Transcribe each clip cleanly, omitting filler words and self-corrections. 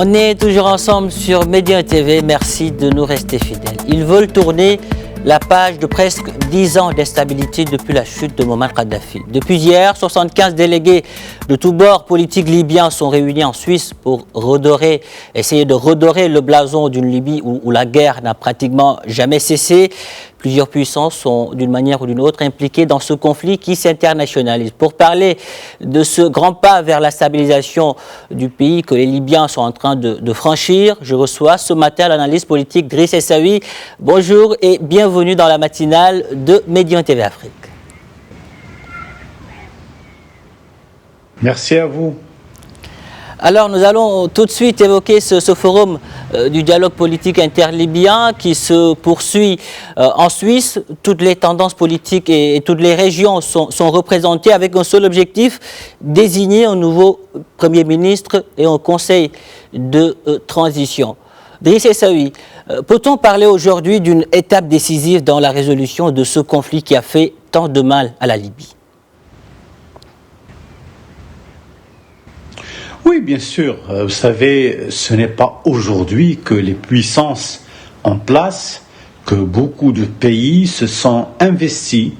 On est toujours ensemble sur Média TV, merci de nous rester fidèles. Ils veulent tourner la page de presque 10 ans d'instabilité depuis la chute de Muammar Kadhafi. Depuis hier, 75 délégués de tous bords politiques libyens sont réunis en Suisse pour essayer de redorer le blason d'une Libye où la guerre n'a pratiquement jamais cessé. Plusieurs puissances sont d'une manière ou d'une autre impliquées dans ce conflit qui s'internationalise. Pour parler de ce grand pas vers la stabilisation du pays que les Libyens sont en train de franchir, je reçois ce matin l'analyste politique Driss Essaoui. Bonjour et bienvenue dans la matinale de Média TV Afrique. Merci à vous. Alors nous allons tout de suite évoquer ce forum du dialogue politique interlibyen qui se poursuit en Suisse. Toutes les tendances politiques et toutes les régions sont représentées avec un seul objectif, désigner un nouveau Premier ministre et un conseil de transition. Driss Essaoui, peut-on parler aujourd'hui d'une étape décisive dans la résolution de ce conflit qui a fait tant de mal à la Libye ? Oui, bien sûr. Vous savez, ce n'est pas aujourd'hui que les puissances en place, que beaucoup de pays se sont investis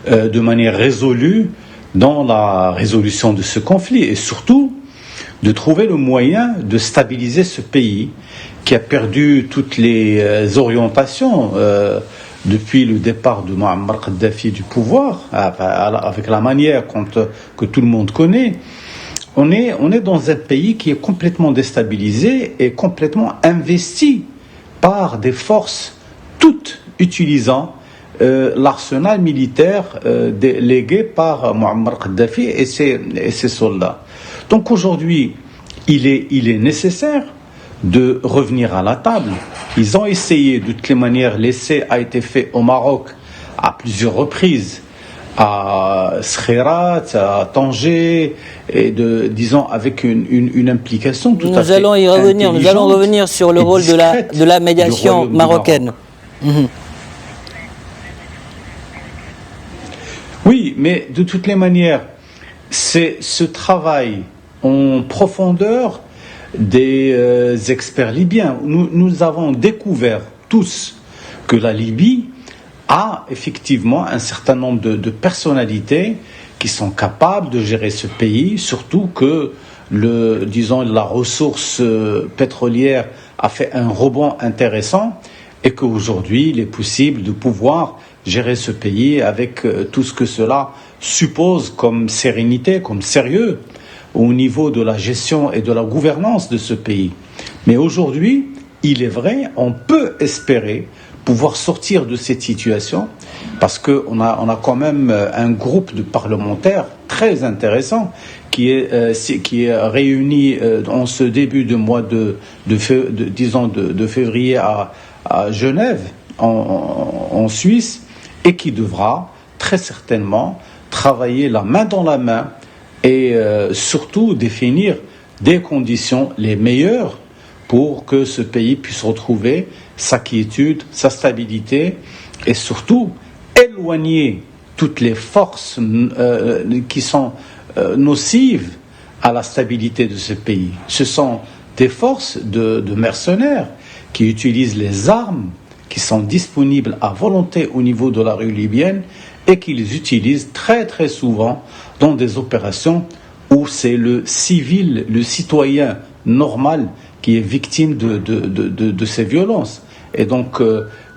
de manière résolue dans la résolution de ce conflit et surtout de trouver le moyen de stabiliser ce pays qui a perdu toutes les orientations depuis le départ de Muammar Kadhafi du pouvoir, avec la manière que tout le monde connaît. On est dans un pays qui est complètement déstabilisé et complètement investi par des forces toutes utilisant l'arsenal militaire légué par Muammar Kadhafi et ses soldats. Donc aujourd'hui, il est nécessaire de revenir à la table. Ils ont essayé, de toutes les manières, l'essai a été fait au Maroc à plusieurs reprises, à Skhirat, à Tanger, et disons avec une implication tout à fait Nous allons revenir sur le rôle de la médiation marocaine. Oui, mais de toutes les manières, c'est ce travail en profondeur des experts libyens. Nous avons découvert tous que la Libye a effectivement un certain nombre de personnalités qui sont capables de gérer ce pays, surtout que la ressource pétrolière a fait un rebond intéressant et qu'aujourd'hui il est possible de pouvoir gérer ce pays avec tout ce que cela suppose comme sérénité, comme sérieux au niveau de la gestion et de la gouvernance de ce pays. Mais aujourd'hui, il est vrai, on peut espérer pouvoir sortir de cette situation parce qu'on a quand même un groupe de parlementaires très intéressant qui est réuni en ce début de mois de février à Genève, en Suisse, et qui devra très certainement travailler la main dans la main et surtout définir des conditions les meilleures pour que ce pays puisse retrouver sa quiétude, sa stabilité et surtout éloigner toutes les forces qui sont nocives à la stabilité de ce pays. Ce sont des forces de mercenaires qui utilisent les armes qui sont disponibles à volonté au niveau de la rue libyenne et qui les utilisent très très souvent dans des opérations où c'est le civil, le citoyen normal qui est victime de ces violences. Et donc,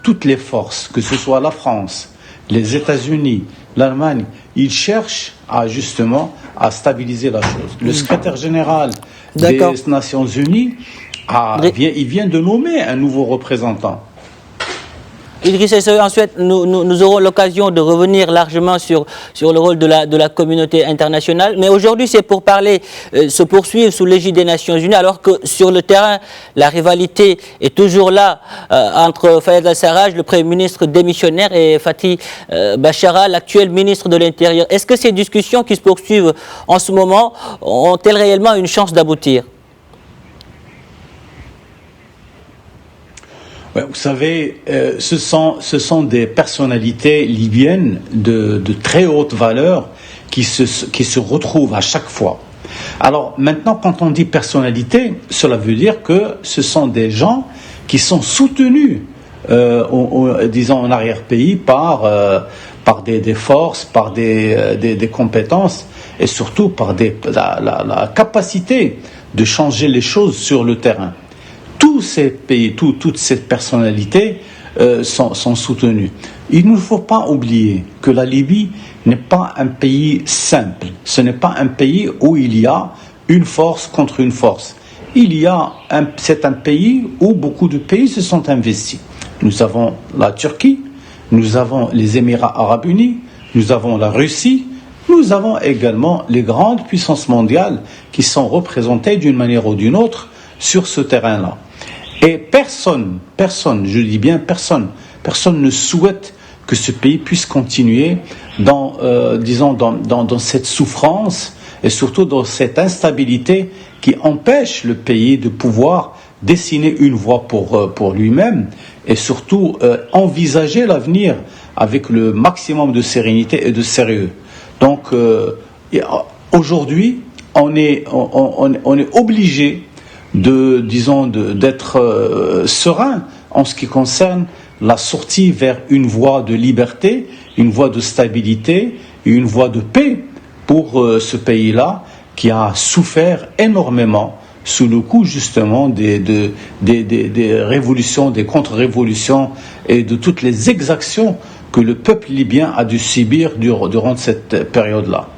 toutes les forces, que ce soit la France, les États-Unis, l'Allemagne, ils cherchent justement à stabiliser la chose. Le secrétaire général des Nations Unies, il vient de nommer un nouveau représentant. Driss Essaoui, ensuite, nous aurons l'occasion de revenir largement sur le rôle de la communauté internationale. Mais aujourd'hui, c'est pour se poursuivre sous l'égide des Nations Unies, alors que sur le terrain, la rivalité est toujours là entre Fayez al-Sarraj, le Premier ministre démissionnaire, et Fathi Bashara, l'actuel ministre de l'Intérieur. Est-ce que ces discussions qui se poursuivent en ce moment ont-elles réellement une chance d'aboutir ? Vous savez, ce sont des personnalités libyennes de très haute valeur qui se retrouvent à chaque fois. Alors maintenant, quand on dit personnalité, cela veut dire que ce sont des gens qui sont soutenus, disons en arrière-pays, par des forces, par des compétences et surtout par la capacité de changer les choses sur le terrain. Tous ces pays, toutes ces personnalités sont soutenues. Il ne faut pas oublier que la Libye n'est pas un pays simple. Ce n'est pas un pays où il y a une force contre une force. C'est un pays où beaucoup de pays se sont investis. Nous avons la Turquie, nous avons les Émirats arabes unis, nous avons la Russie, nous avons également les grandes puissances mondiales qui sont représentées d'une manière ou d'une autre sur ce terrain-là. Et personne, je dis bien personne ne souhaite que ce pays puisse continuer dans cette souffrance et surtout dans cette instabilité qui empêche le pays de pouvoir dessiner une voie pour lui-même et surtout envisager l'avenir avec le maximum de sérénité et de sérieux. Donc aujourd'hui, on est obligé d'être serein en ce qui concerne la sortie vers une voie de liberté, une voie de stabilité, une voie de paix pour ce pays-là qui a souffert énormément sous le coup justement des révolutions, des contre-révolutions et de toutes les exactions que le peuple libyen a dû subir durant cette période-là.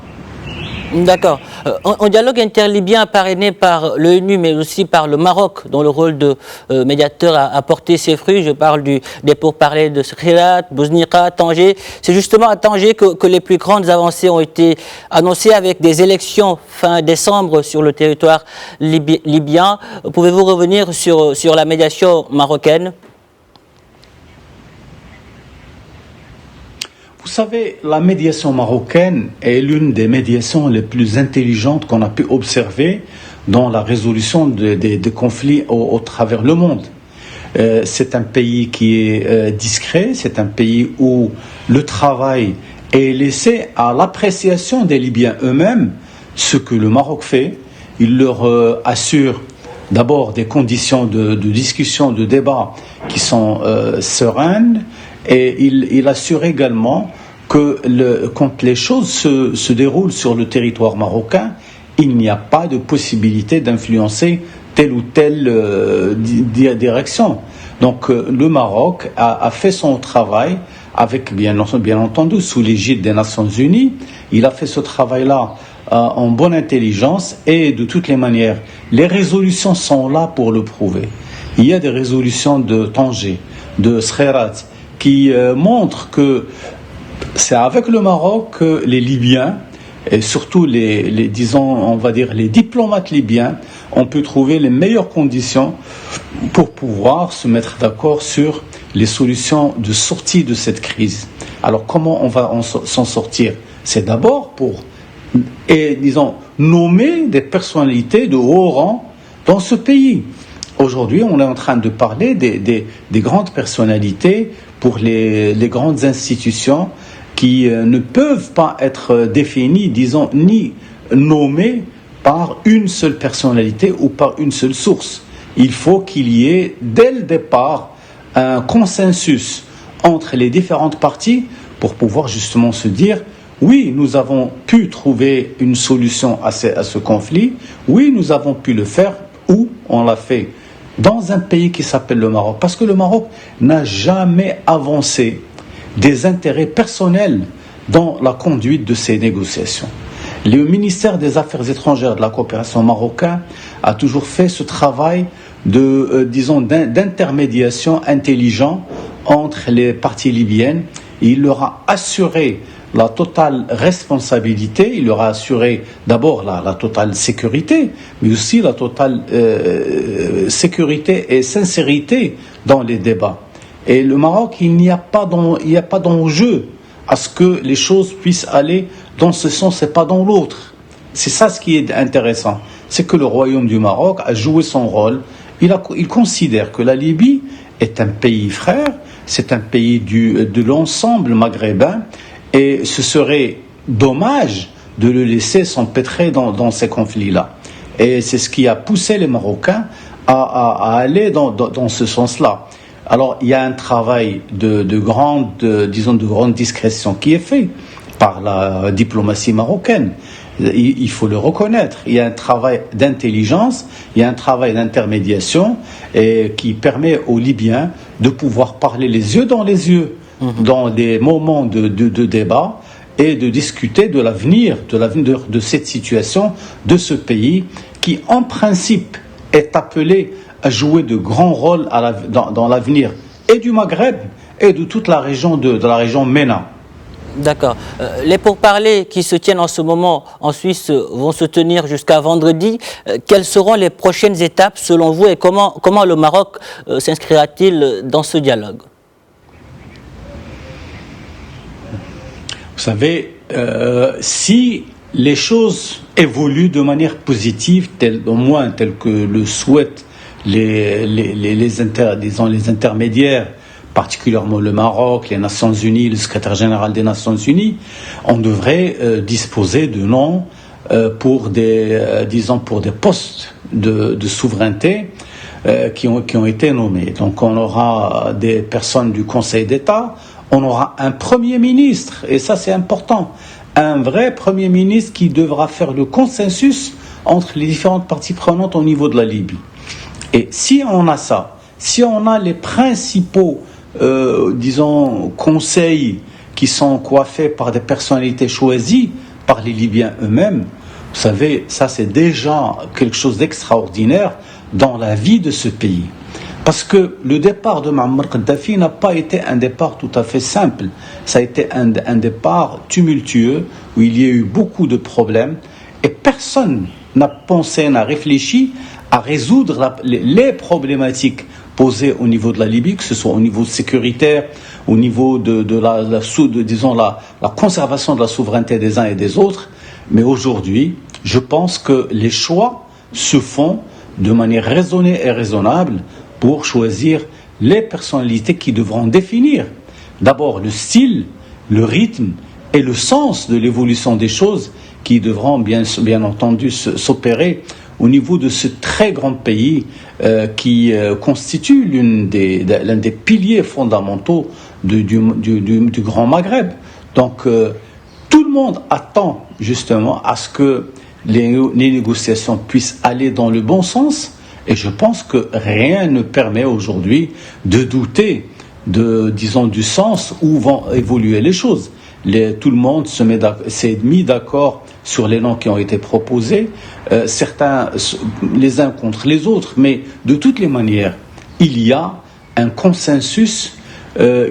D'accord. Un dialogue interlibyen parrainé par l'ONU, mais aussi par le Maroc, dont le rôle de médiateur a porté ses fruits. Je parle des pourparlers de Skhirat, Bouznika, Tanger. C'est justement à Tanger que les plus grandes avancées ont été annoncées avec des élections fin décembre sur le territoire libyen. Pouvez-vous revenir sur la médiation marocaine ? Vous savez, la médiation marocaine est l'une des médiations les plus intelligentes qu'on a pu observer dans la résolution des conflits au travers le monde. C'est un pays qui est discret, c'est un pays où le travail est laissé à l'appréciation des Libyens eux-mêmes, ce que le Maroc fait. Il leur assure d'abord des conditions de discussion, de débat qui sont sereines, et il assure également que quand les choses se déroulent sur le territoire marocain, il n'y a pas de possibilité d'influencer telle ou telle direction. Donc le Maroc a fait son travail avec, bien entendu, sous l'égide des Nations Unies. Il a fait ce travail-là en bonne intelligence et de toutes les manières. Les résolutions sont là pour le prouver. Il y a des résolutions de Tanger, de Skhirat, qui montre que c'est avec le Maroc que les Libyens, et surtout les diplomates libyens, ont pu trouver les meilleures conditions pour pouvoir se mettre d'accord sur les solutions de sortie de cette crise. Alors comment on va s'en sortir ? C'est d'abord nommer des personnalités de haut rang dans ce pays. Aujourd'hui, on est en train de parler des grandes personnalités pour les grandes institutions qui ne peuvent pas être définies, ni nommées par une seule personnalité ou par une seule source. Il faut qu'il y ait, dès le départ, un consensus entre les différentes parties pour pouvoir justement se dire oui, nous avons pu trouver une solution à ce conflit, oui, nous avons pu le faire, où on l'a fait dans un pays qui s'appelle le Maroc, parce que le Maroc n'a jamais avancé des intérêts personnels dans la conduite de ces négociations. Le ministère des Affaires étrangères de la coopération marocain a toujours fait ce travail d'intermédiation intelligent entre les parties libyennes. Il leur a assuré la totale responsabilité, il leur a assuré d'abord la totale sécurité, mais aussi la totale sécurité et sincérité dans les débats. Et le Maroc, il n'y a pas d'enjeu à ce que les choses puissent aller dans ce sens et pas dans l'autre. C'est ça ce qui est intéressant. C'est que le Royaume du Maroc a joué son rôle. Il considère que la Libye est un pays frère, c'est un pays de l'ensemble maghrébin, et ce serait dommage de le laisser s'empêtrer dans ces conflits-là. Et c'est ce qui a poussé les Marocains à aller dans ce sens-là. Alors, il y a un travail de grande discrétion qui est fait par la diplomatie marocaine. Il faut le reconnaître. Il y a un travail d'intelligence, il y a un travail d'intermédiation qui permet aux Libyens de pouvoir parler les yeux dans les yeux dans des moments de débat et de discuter de l'avenir de cette situation, de ce pays qui, en principe, est appelé à jouer de grands rôles dans l'avenir et du Maghreb et de toute la région de la région MENA. D'accord. Les pourparlers qui se tiennent en ce moment en Suisse vont se tenir jusqu'à vendredi. Quelles seront les prochaines étapes selon vous et comment le Maroc s'inscrira-t-il dans ce dialogue? Vous savez, si les choses évoluent de manière positive, au moins telles que le souhaitent les intermédiaires, particulièrement le Maroc, les Nations Unies, le secrétaire général des Nations Unies, on devrait disposer de noms pour des postes de souveraineté qui ont été nommés. Donc on aura des personnes du Conseil d'État, on aura un Premier ministre, et ça c'est important, un vrai Premier ministre qui devra faire le consensus entre les différentes parties prenantes au niveau de la Libye. Et si on a ça, si on a les principaux conseils qui sont coiffés par des personnalités choisies par les Libyens eux-mêmes, vous savez, ça c'est déjà quelque chose d'extraordinaire dans la vie de ce pays. Parce que le départ de Muammar Kadhafi n'a pas été un départ tout à fait simple. Ça a été un départ tumultueux, où il y a eu beaucoup de problèmes, et personne n'a pensé, n'a réfléchi à résoudre les problématiques posées au niveau de la Libye, que ce soit au niveau sécuritaire, au niveau de la conservation de la souveraineté des uns et des autres. Mais aujourd'hui, je pense que les choix se font de manière raisonnée et raisonnable pour choisir les personnalités qui devront définir d'abord le style, le rythme et le sens de l'évolution des choses qui devront bien entendu s'opérer au niveau de ce très grand pays qui constitue l'un des piliers fondamentaux du Grand Maghreb. Donc tout le monde attend justement à ce que les négociations puissent aller dans le bon sens, et je pense que rien ne permet aujourd'hui de douter du sens où vont évoluer les choses. Tout le monde s'est mis d'accord sur les noms qui ont été proposés, certains les uns contre les autres, mais de toutes les manières, il y a un consensus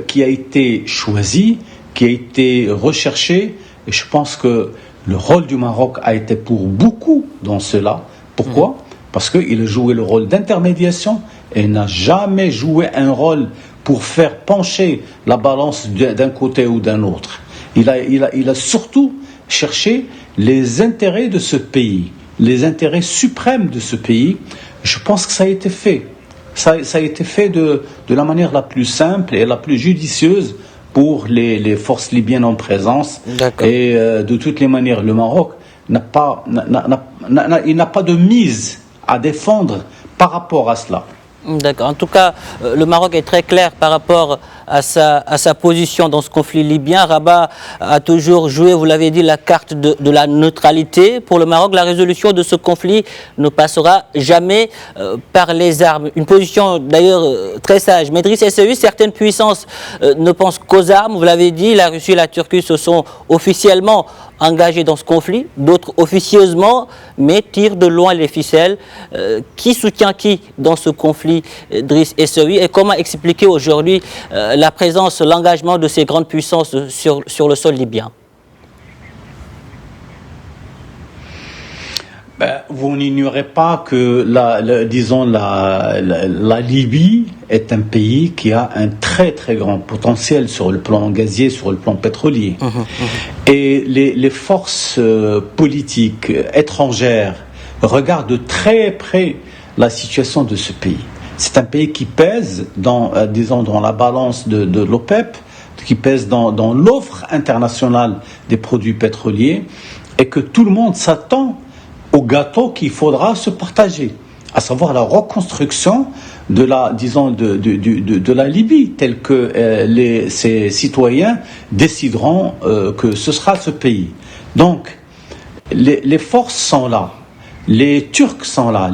qui a été choisi, qui a été recherché, et je pense que le rôle du Maroc a été pour beaucoup dans cela. Pourquoi ? Parce qu'il a joué le rôle d'intermédiation et n'a jamais joué un rôle pour faire pencher la balance d'un côté ou d'un autre. Il a surtout cherché les intérêts de ce pays, les intérêts suprêmes de ce pays. Je pense que ça a été fait. Ça a été fait de la manière la plus simple et la plus judicieuse pour les forces libyennes en présence. D'accord. Et de toutes les manières, le Maroc n'a pas de mise à défendre par rapport à cela. D'accord. En tout cas, le Maroc est très clair par rapport à sa position dans ce conflit libyen. Rabat a toujours joué, vous l'avez dit, la carte de la neutralité. Pour le Maroc, la résolution de ce conflit ne passera jamais par les armes. Une position d'ailleurs très sage. Mais Driss Essaoui, certaines puissances ne pensent qu'aux armes. Vous l'avez dit, la Russie et la Turquie se sont officiellement engagés dans ce conflit, d'autres officieusement, mais tirent de loin les ficelles. Qui soutient qui dans ce conflit, Driss Essaoui, et comment expliquer aujourd'hui la présence, l'engagement de ces grandes puissances sur le sol libyen? Vous n'ignorez pas que la Libye est un pays qui a un très très grand potentiel sur le plan gazier, sur le plan pétrolier. Et les forces politiques étrangères regardent de très près la situation de ce pays. C'est un pays qui pèse dans la balance de l'OPEP, qui pèse dans l'offre internationale des produits pétroliers. et que tout le monde s'attend au gâteau qu'il faudra se partager, à savoir la reconstruction de la, disons, de la Libye, telle que ses citoyens décideront que ce sera ce pays. Donc, les forces sont là, les Turcs sont là,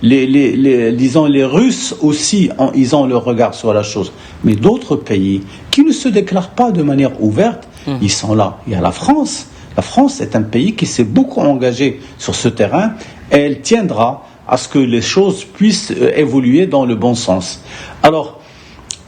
disons, les Russes aussi, ils ont leur regard sur la chose. Mais d'autres pays qui ne se déclarent pas de manière ouverte, ils sont là. Il y a la France. La France est un pays qui s'est beaucoup engagé sur ce terrain et elle tiendra à ce que les choses puissent évoluer dans le bon sens. Alors,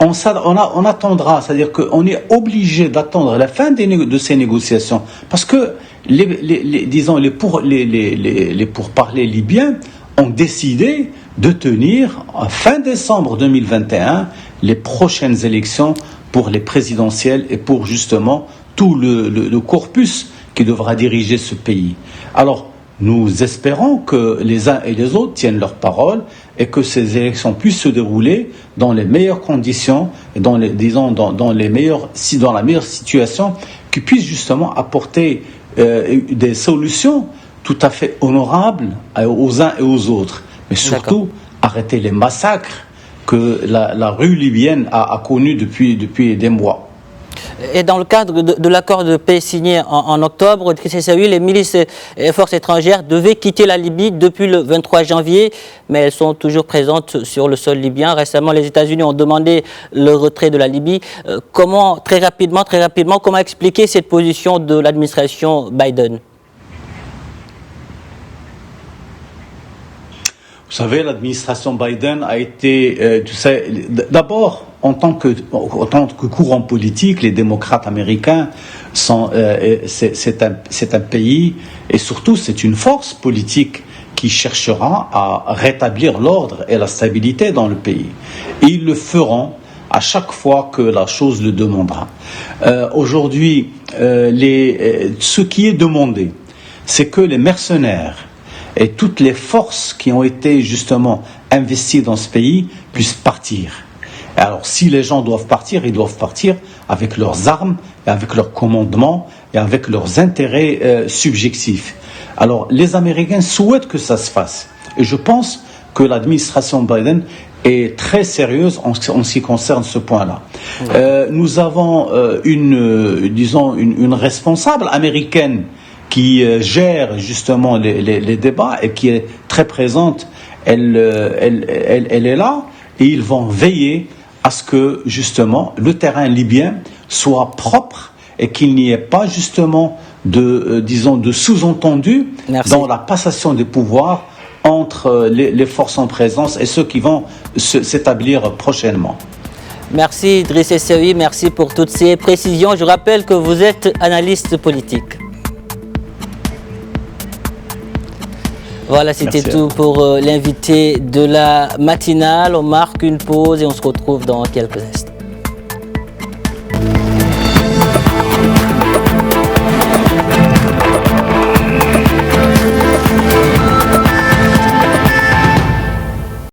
on attendra, c'est-à-dire qu'on est obligé d'attendre la fin de ces négociations, parce que les pourparlers libyens ont décidé de tenir, à fin décembre 2021, les prochaines élections pour les présidentielles et pour justement tout le corpus qui devra diriger ce pays. Alors, nous espérons que les uns et les autres tiennent leur parole et que ces élections puissent se dérouler dans les meilleures conditions et dans la meilleure situation, qui puissent justement apporter des solutions tout à fait honorables aux uns et aux autres. Mais surtout, arrêter les massacres que la rue libyenne a connus depuis des mois. Et dans le cadre de l'accord de paix signé en octobre, les milices et forces étrangères devaient quitter la Libye depuis le 23 janvier, mais elles sont toujours présentes sur le sol libyen. Récemment, les États-Unis ont demandé le retrait de la Libye. Très rapidement, comment expliquer cette position de l'administration Biden? Vous savez, l'administration Biden a été, d'abord, en tant que courant politique, les démocrates américains c'est un pays, et surtout c'est une force politique qui cherchera à rétablir l'ordre et la stabilité dans le pays. Et ils le feront à chaque fois que la chose le demandera. Aujourd'hui, ce qui est demandé, c'est que les mercenaires et toutes les forces qui ont été justement investies dans ce pays puissent partir. Alors, si les gens doivent partir, ils doivent partir avec leurs armes, et avec leurs commandements, et avec leurs intérêts subjectifs. Alors, les Américains souhaitent que ça se fasse. Et je pense que l'administration Biden est très sérieuse en ce qui concerne ce point-là. Nous avons une responsable américaine qui gère justement les débats et qui est très présente. Elle est là, et ils vont veiller à ce que justement le terrain libyen soit propre et qu'il n'y ait pas justement de sous-entendu dans la passation des pouvoirs entre les forces en présence et ceux qui vont s'établir prochainement. Merci Driss Essaoui, merci pour toutes ces précisions. Je rappelle que vous êtes analyste politique. Voilà, c'était tout pour l'invité de la matinale. On marque une pause et on se retrouve dans quelques instants.